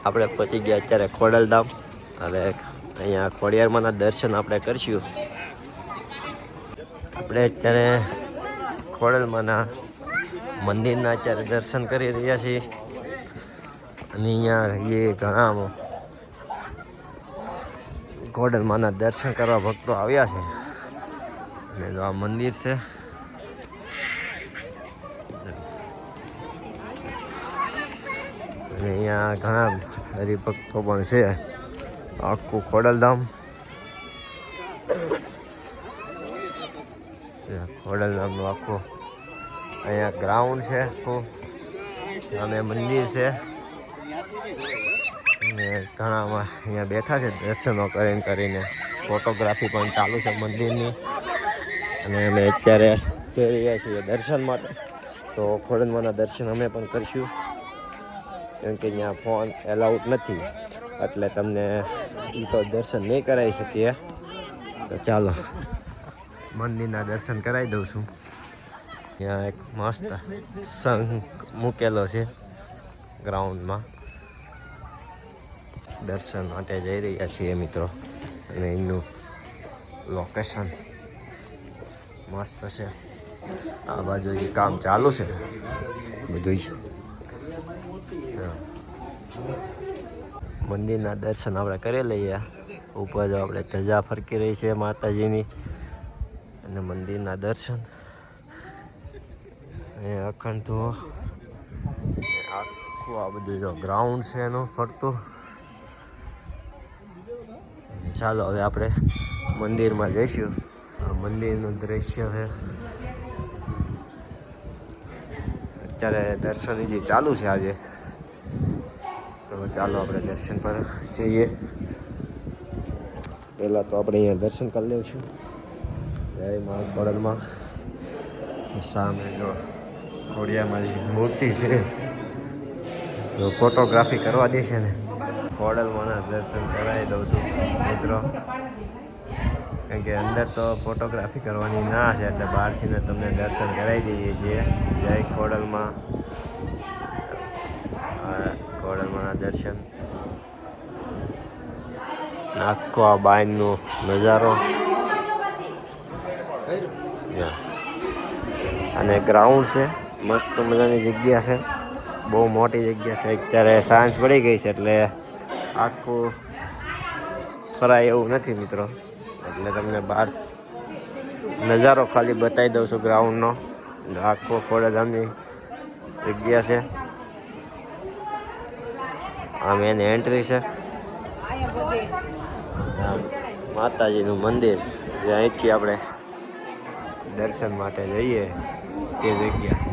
આપણે પહોંચી ગયા અત્યારે ખોડલધામ. હવે અહીંયા ખોડિયારમાંના દર્શન આપણે કરીશું. આપણે અત્યારે ખોડલમાંના મંદિરના અત્યારે દર્શન કરી રહ્યા છીએ. અને અહીંયા એ ઘણા ખોડલમાંના દર્શન કરવા ભક્તો આવ્યા છે. અને જો આ મંદિર છે. અને અહીંયા ઘણા હરિભક્તો પણ છે. આખું ખોડલધામ, ખોડલધામનું આખું અહીંયા ગ્રાઉન્ડ છે. આખું સામે મંદિર છે. અને ઘણામાં અહીંયા બેઠા છે દર્શનો કરીને. ફોટોગ્રાફી પણ ચાલુ છે મંદિરની. અને અમે અત્યારે જઈ રહ્યા છીએ દર્શન માટે. તો ખોડલમાંના દર્શન અમે પણ કરીશું, કેમ કે અહીંયા ફોન એલાઉડ નથી, એટલે તમને એ તો દર્શન નહીં કરાવી શકીએ. તો ચાલો મંદિરના દર્શન કરાવી દઉં છું. ત્યાં એક મસ્ત શંખ મૂકેલો છે ગ્રાઉન્ડમાં. દર્શન માટે જઈ રહ્યા છીએ મિત્રો. અને એનું લોકેશન મસ્ત છે. આ બાજુ કામ ચાલુ છે બધું. મંદિરના દર્શન આપણે કરી લઈએ. ઉપર જો આપણે ધજા ફરકી રહી છે માતાજીની. અને મંદિરના દર્શન અખંડ આખું આ બધું જો ગ્રાઉન્ડ છે એનું ફરતું. ચાલો હવે આપણે મંદિરમાં જઈશું. મંદિરનું દ્રશ્ય છે. અત્યારે દર્શન જે ચાલુ છે આજે. તો ચાલો આપણે દર્શન પર જઈએ. પહેલાં તો આપણે અહીંયા દર્શન કરી લઈશું. જય મા ખોડલમાં. સામે જો ખોડિયારમાંની મૂર્તિ છે. જો ફોટોગ્રાફી કરવા દેશે ને, ખોડલમાંના દર્શન કરાવી દઉં છું મિત્રો. કેમ કે અંદર તો ફોટોગ્રાફી કરવાની ના છે, એટલે બહારથી તમને દર્શન કરાવી દઈએ છીએ. જય ખોડલમાં. ખોડલમાંના દર્શન. આખો આ બાયનો નજારો અને ગ્રાઉન્ડ છે. મસ્ત મજાની જગ્યા છે. બહુ મોટી જગ્યા છે. અત્યારે સાંજ પડી ગઈ છે એટલે આખું ફરાય એવું નથી મિત્રો. એટલે તમને બહાર નજારો ખાલી બતાવી દઉં છું ગ્રાઉન્ડનો. આખો ખોડલધામની જગ્યા છે. આ મેન એન્ટ્રી છે. માતાજીનું મંદિર, અહીંથી આપણે દર્શન માટે જઈએ તે જગ્યા.